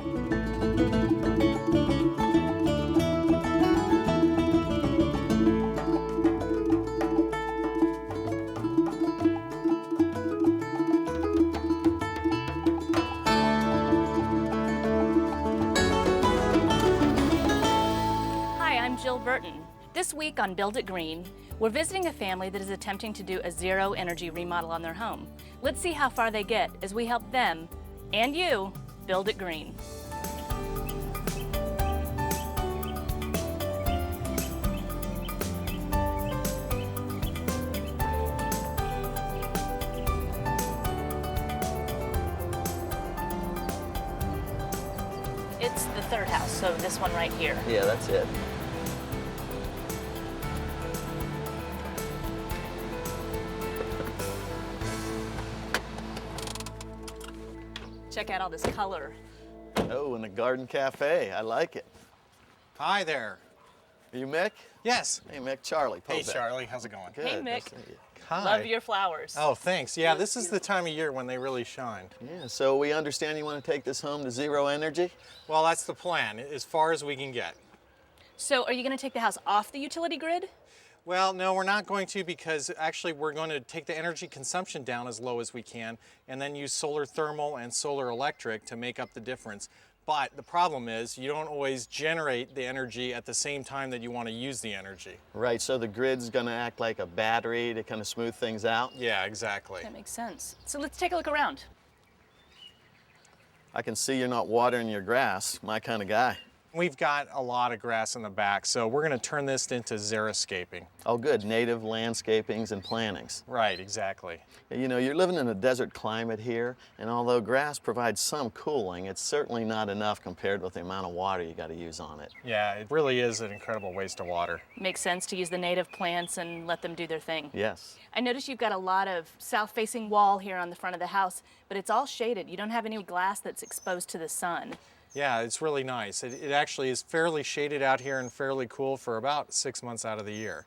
Hi, I'm Jill Burton. This week on Build It Green, we're visiting a family that is attempting to do a zero-energy remodel on their home. Let's see how far they get as we help them, and you, build it green. It's the third house, so this one right here. Yeah, that's it. Check out all this color. Oh, and a garden cafe. I like it. Hi there. Are you Mick? Yes. Hey, Mick. Charlie. Hey, Povek. Charlie. How's it going? Good. Hey, nice Mick. to meet you. Hi. Love your flowers. Oh, thanks. Yeah, this is the time of year when they really shine. Yeah, so we understand you want to take this home to zero energy? Well, that's the plan, as far as we can get. So are you going to take the house off the utility grid? Well, no, we're not going to, because actually we're going to take the energy consumption down as low as we can and then use solar thermal and solar electric to make up the difference. But the problem is you don't always generate the energy at the same time that you want to use the energy. Right, so the grid's going to act like a battery to kind of smooth things out? Yeah, exactly. That makes sense. So let's take a look around. I can see you're not watering your grass, my kind of guy. We've got a lot of grass in the back, so we're going to turn this into xeriscaping. Oh, good. Native landscapings and plantings. Right, exactly. You know, you're living in a desert climate here, and although grass provides some cooling, it's certainly not enough compared with the amount of water you got to use on it. Yeah, it really is an incredible waste of water. Makes sense to use the native plants and let them do their thing. Yes. I notice you've got a lot of south-facing wall here on the front of the house, but it's all shaded. You don't have any glass that's exposed to the sun. Yeah, it's really nice. It actually is fairly shaded out here and fairly cool for about 6 months out of the year.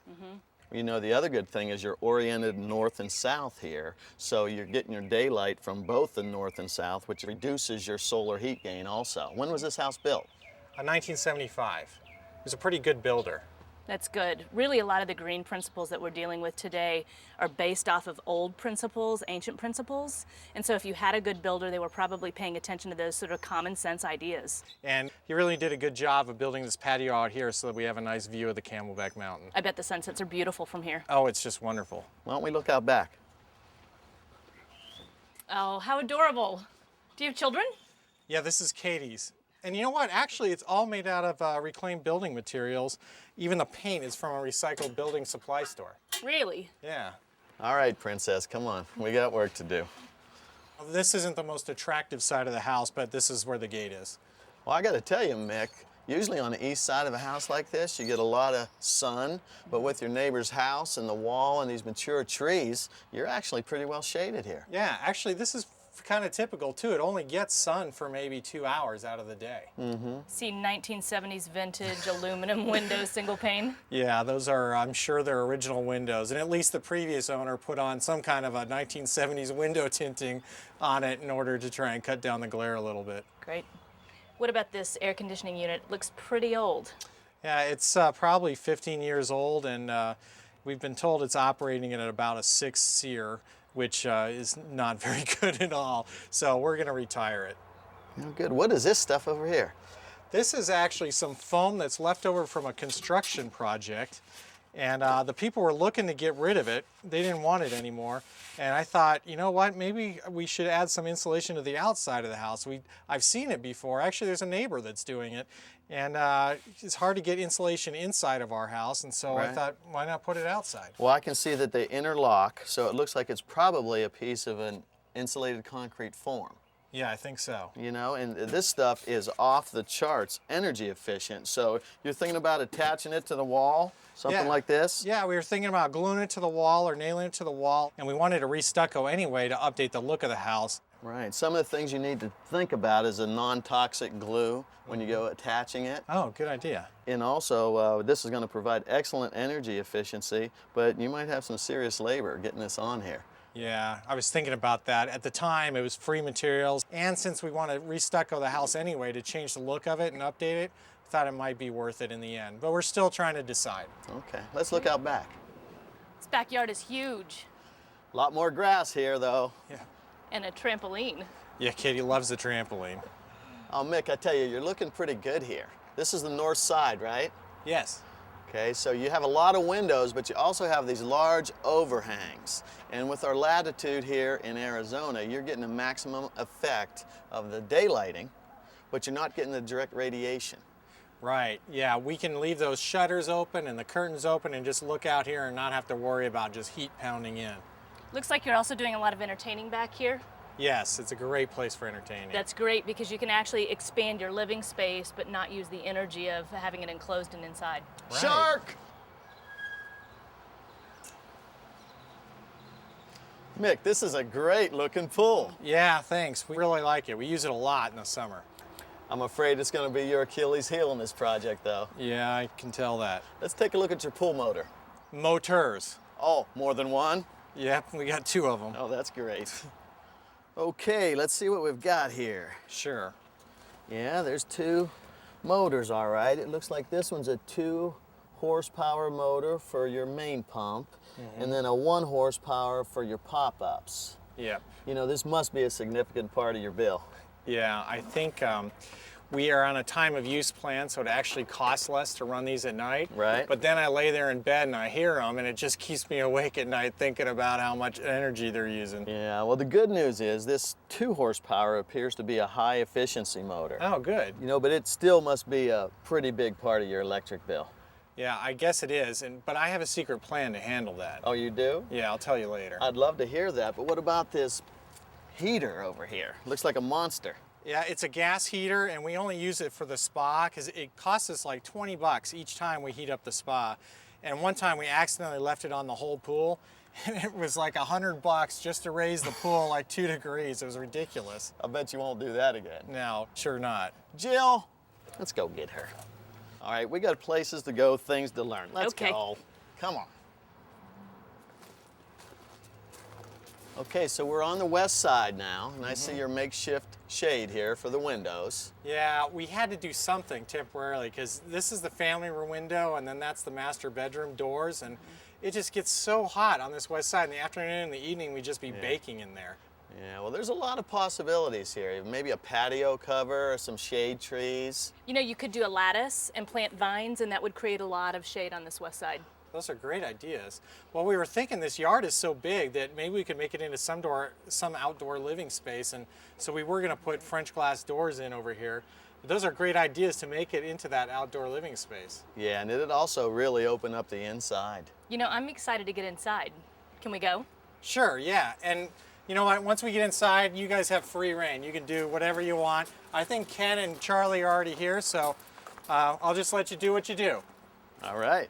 You know, the other good thing is you're oriented north and south here, so you're getting your daylight from both the north and south, which reduces your solar heat gain also. When was this house built? 1975. It was a pretty good builder. That's good. Really, a lot of the green principles that we're dealing with today are based off of old principles, ancient principles. And so if you had a good builder, they were probably paying attention to those sort of common sense ideas. And he really did a good job of building this patio out here so that we have a nice view of the Camelback Mountain. I bet the sunsets are beautiful from here. Oh, it's just wonderful. Why don't we look out back? Oh, how adorable. Do you have children? Yeah, this is Katie's. And you know what? Actually, it's all made out of reclaimed building materials. Even the paint is from a recycled building supply store. Really? Yeah. All right, Princess, come on. We got work to do. This isn't the most attractive side of the house, but this is where the gate is. Well, I got to tell you, Mick, usually on the east side of a house like this, you get a lot of sun, but with your neighbor's house and the wall and these mature trees, you're actually pretty well shaded here. Yeah, actually, this is kind of typical, too. It only gets sun for maybe 2 hours out of the day. See 1970s vintage aluminum windows, single pane? Yeah, those are, I'm sure they're original windows. And at least the previous owner put on some kind of a 1970s window tinting on it in order to try and cut down the glare a little bit. Great. What about this air conditioning unit? It looks pretty old. Yeah, it's probably 15 years old, and we've been told it's operating at about a 6 SEER, which is not very good at all. So we're going to retire it. Oh, good. What is this stuff over here? This is actually some foam that's left over from a construction project. And the people were looking to get rid of it. They didn't want it anymore. And I thought, you know what, maybe we should add some insulation to the outside of the house. I've seen it before. Actually, there's a neighbor that's doing it. And it's hard to get insulation inside of our house. And so I thought, why not put it outside? Well, I can see that they interlock, so it looks like it's probably a piece of an insulated concrete form. Yeah, I think so. You know, and this stuff is off the charts, energy efficient. So you're thinking about attaching it to the wall, something like this? Yeah, we were thinking about gluing it to the wall or nailing it to the wall, and we wanted to restucco anyway to update the look of the house. Right. Some of the things you need to think about is a non-toxic glue when you go attaching it. Oh, good idea. And also, this is going to provide excellent energy efficiency, but you might have some serious labor getting this on here. Yeah, I was thinking about that. At the time, it was free materials. And since we want to restucco the house anyway to change the look of it and update it, I thought it might be worth it in the end. But we're still trying to decide. Okay, let's look out back. This backyard is huge. A lot more grass here, though. Yeah. And a trampoline. Yeah, Katie loves the trampoline. Oh, Mick, I tell you, you're looking pretty good here. This is the north side, right? Yes. Okay, so you have a lot of windows, but you also have these large overhangs. And with our latitude here in Arizona, you're getting a maximum effect of the daylighting, but you're not getting the direct radiation. Right, yeah, we can leave those shutters open and the curtains open and just look out here and not have to worry about just heat pounding in. Looks like you're also doing a lot of entertaining back here. Yes, it's a great place for entertaining. That's great because you can actually expand your living space but not use the energy of having it enclosed and inside. Right. Shark! Mick, this is a great looking pool. Yeah, thanks. We really like it. We use it a lot in the summer. I'm afraid it's going to be your Achilles heel in this project, though. Yeah, I can tell that. Let's take a look at your pool motor. Motors. Oh, more than one? Yep, we got 2 of them. Oh, that's great. Okay, let's see what we've got here. Sure. Yeah, there's 2 motors, all right. It looks like this one's a 2 horsepower motor for your main pump, and then a 1 horsepower for your pop-ups. Yep. You know, this must be a significant part of your bill. Yeah, I think we are on a time of use plan, so it actually costs less to run these at night. Right. But then I lay there in bed and I hear them, and it just keeps me awake at night thinking about how much energy they're using. Yeah, well, the good news is this 2 horsepower appears to be a high efficiency motor. Oh, good. You know, but it still must be a pretty big part of your electric bill. Yeah, I guess it is, but I have a secret plan to handle that. Oh, you do? Yeah, I'll tell you later. I'd love to hear that, but what about this heater over here? Looks like a monster. Yeah, it's a gas heater, and we only use it for the spa because it costs us like 20 bucks each time we heat up the spa. And one time we accidentally left it on the whole pool, and it was like 100 bucks just to raise the pool like 2 degrees. It was ridiculous. I bet you won't do that again. No, sure not. Jill, let's go get her. All right, we got places to go, things to learn. Let's Okay. go. Come on. Okay, so we're on the west side now, and I see your makeshift shade here for the windows. Yeah, we had to do something temporarily because this is the family room window, and then that's the master bedroom doors, and it just gets so hot on this west side. In the afternoon and the evening, we'd just be baking in there. Yeah, well, there's a lot of possibilities here. Maybe a patio cover or some shade trees. You know, you could do a lattice and plant vines, and that would create a lot of shade on this west side. Those are great ideas. Well, we were thinking this yard is so big that maybe we could make it into some outdoor living space, and so we were going to put French glass doors in over here. But those are great ideas to make it into that outdoor living space. Yeah, and it'd also really open up the inside. You know, I'm excited to get inside. Can we go? Sure, yeah. And you know what? Once we get inside, you guys have free reign. You can do whatever you want. I think Ken and Charlie are already here, so I'll just let you do what you do. All right.